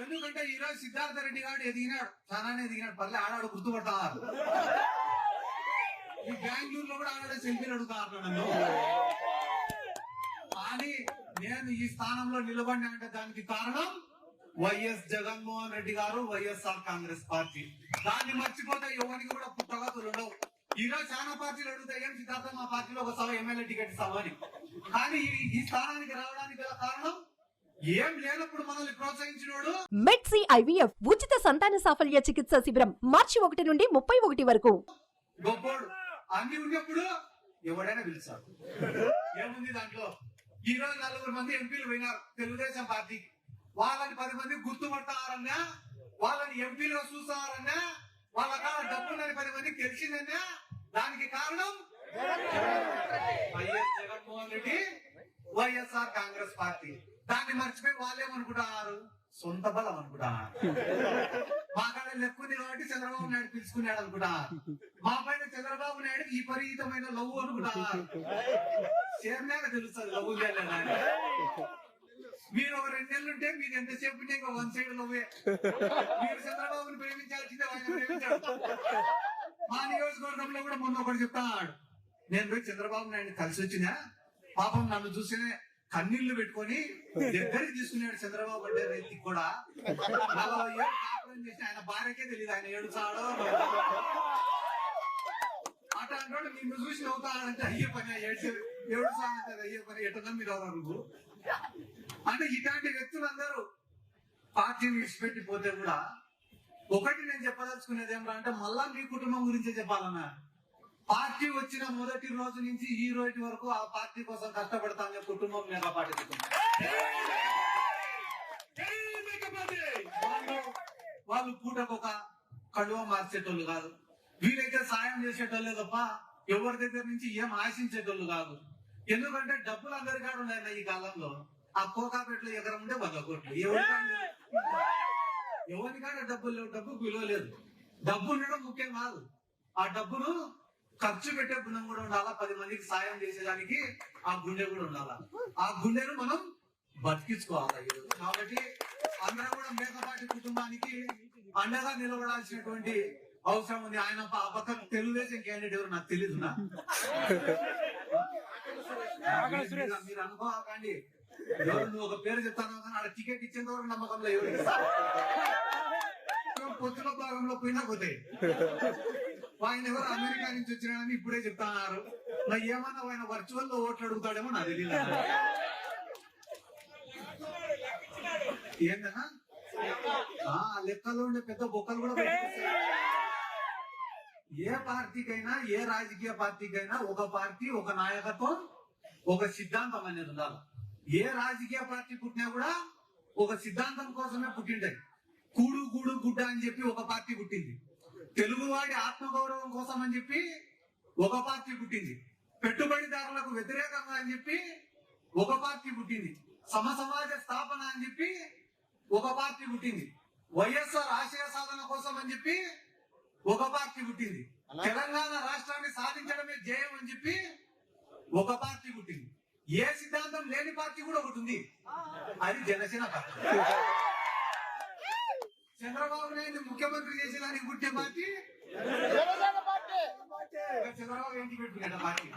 ఎందుకంటే ఈ రోజు సిద్ధార్థ రెడ్డి గారు ఎదిగినాడు, చాలానే ఎదిగినాడు, పల్లె ఆడాడు గుర్తుపడతారు. ఈ బెంగళూరులో కూడా ఆడాడే సెల్ఫీలు అడుగుతారు నన్ను. కానీ నేను ఈ స్థానంలో నిలబడినా అంటే దానికి కారణం వైఎస్ జగన్మోహన్ రెడ్డి గారు, వైఎస్ఆర్ కాంగ్రెస్ పార్టీ. దాన్ని మర్చిపోతే ఎవరికి కూడా పుట్టగతులు ఉండవు. ఈ రోజు చాలా పార్టీలు అడుగుతాయి, ఏం సిద్ధార్థ మా పార్టీలో ఒక సభ ఎమ్మెల్యే టికెట్ ఇస్తామని. కానీ ఈ స్థానానికి రావడానికి గల కారణం ఏం లేనప్పుడు మనల్ని ప్రోత్సహించినోడు. మెడ్సి ఐవీఎఫ్ ఉచిత సంతాన సాఫల్య చికిత్స శిబిరం March 1 నుండి 31 వరకు. గొప్పోడు అన్ని ఉన్నప్పుడు ఎవడైనా పిలుస్తాడు. ఏముంది దాంట్లో? ఈ రోజు 4 మంది ఎంపీలు పోయినారు తెలుగుదేశం పార్టీకి. వాళ్ళని 10 మంది గుర్తుపడతారన్నా, వాళ్ళని ఎంపీలుగా చూస్తారన్నా, వాళ్ళ కాడ డబ్బులని 10 మందికి తెలిసిందన్నా, దానికి కారణం వైఎస్ జగన్మోహన్ రెడ్డి, వైఎస్ఆర్ కాంగ్రెస్ పార్టీ. దాన్ని మర్చిపోయి వాళ్ళేమనుకుంటున్నారు, సొంత బలం అనుకుంటున్నారు. మా కాడ లెక్కుంది కాబట్టి చంద్రబాబు నాయుడు పిలుచుకున్నాడు అనుకుంటున్నారు. మా పైన చంద్రబాబు నాయుడు విపరీతమైన లవ్వు అనుకుంటున్నారు. చేరినాక తెలుస్తుంది లవ్వు లేదని. మీరు ఒక 2 నెలలు ఉంటే మీరు ఎంతసేపు ఉంటే ఇంకా 1 సైడ్ లవ్వే. మీరు చంద్రబాబుని ప్రేమించాల్సిందే, ఆయన ప్రేమించాడు. మా నియోజకవర్గంలో కూడా మొన్న ఒకటి చెప్తాడు, నేను పోయి చంద్రబాబు నాయుడు కలిసి వచ్చినా పాపం నన్ను చూస్తేనే కన్నీళ్లు పెట్టుకొని దగ్గరికి తీసుకున్నాడు. చంద్రబాబు అంటే రైతు కూడా 40 ఏళ్ళు కాపురం చేసి ఆయన భార్యకే తెలియదు ఆయన ఏడుచాడో. అట్లాంటి నిన్ను చూసి నవ్వుతాడంటే అయ్యే పని, ఏడుచాడంటే అయ్యే పని, ఎట్లా మీరు ఎవరు అంటే ఇట్లాంటి వ్యక్తులందరూ పార్టీని విడిచిపెట్టి పోతే కూడా ఒకటి నేను చెప్పదలుచుకునేది ఏమన్నా అంటే మళ్ళా మీ కుటుంబం గురించే చెప్పాలన్నా. పార్టీ వచ్చిన మొదటి రోజు నుంచి ఈ రోజు వరకు ఆ పార్టీ కోసం కష్టపడతానే కుటుంబం మేకపాటి కుటుంబం. వాళ్ళు పూటకొక కడువ మార్చేటోళ్ళు కాదు, వీలైతే సాయం చేసేటోళ్ళే తప్ప ఎవరి దగ్గర నుంచి ఏం ఆశించేటోళ్ళు కాదు. ఎందుకంటే డబ్బులు అందరి కాడ ఉన్నాయి ఈ కాలంలో. ఆ కోకాపేటలో ఎకరం ఉంటే 100 కోట్లు. ఎవరికాడ డబ్బులు లేవు, డబ్బుకు విలువ లేదు. డబ్బు ఉండడం ముఖ్యం కాదు, ఆ డబ్బును ఖర్చు పెట్టే గుణం కూడా ఉండాలా. 10 మందికి సాయం చేసేదానికి ఆ గుండె కూడా ఉండాలా. ఆ గుండెను మనం బతికించుకోవాలి. కాబట్టి అందరూ కూడా మేకపాటి కుటుంబానికి అండగా నిలబడాల్సినటువంటి అవసరం ఉంది. ఆయన పక్కన తెలుగుదేశం క్యాండిడేట్ ఎవరు నాకు తెలీదు. మీరు అనుకోకండి, ఎవరు నువ్వు ఒక పేరు చెప్తాను కానీ ఆడ టికెట్ ఇచ్చేంత వరకు నమ్మకంలో ఎవరు పొత్తుల భాగంలో పోయినా పోతాయి. ఆయన ఎవరు అమెరికా నుంచి వచ్చినాడని ఇప్పుడే చెప్తున్నారు. నాకు ఏమన్నా ఆయన వర్చువల్ లో ఓట్లు అడుగుతాడేమో నాకు తెలియదు. ఏంటన్నా లెక్కలో ఉండే పెద్ద బొక్కలు కూడా ఏ పార్టీకైనా, ఏ రాజకీయ పార్టీకైనా ఒక పార్టీ, ఒక నాయకత్వం, ఒక సిద్ధాంతం అనేది ఉండాలి. ఏ రాజకీయ పార్టీ పుట్టినా కూడా ఒక సిద్ధాంతం కోసమే పుట్టింటాయి. కూడు గూడు గుడ్డ అని చెప్పి ఒక పార్టీ పుట్టింది. తెలుగువాడి ఆత్మగౌరవం కోసం అని చెప్పి ఒక పార్టీ పుట్టింది. పెట్టుబడిదారులకు వ్యతిరేకంగా అని చెప్పి ఒక పార్టీ పుట్టింది. సమసమాజ స్థాపన అని చెప్పి ఒక పార్టీ పుట్టింది. వైఎస్ఆర్ ఆశయ సాధన కోసం అని చెప్పి ఒక పార్టీ పుట్టింది. తెలంగాణ రాష్ట్రాన్ని సాధించడమే ధ్యేయం అని చెప్పి ఒక పార్టీ పుట్టింది. ఏ సిద్ధాంతం లేని పార్టీ కూడా ఒకటి ఉంది, అది జనసేన పార్టీ. చంద్రబాబు నాయుడు ముఖ్యమంత్రి చేసేదానికి పుట్టే పార్టీ చంద్రబాబు ఏంటి పెట్టుకున్న పార్టీ.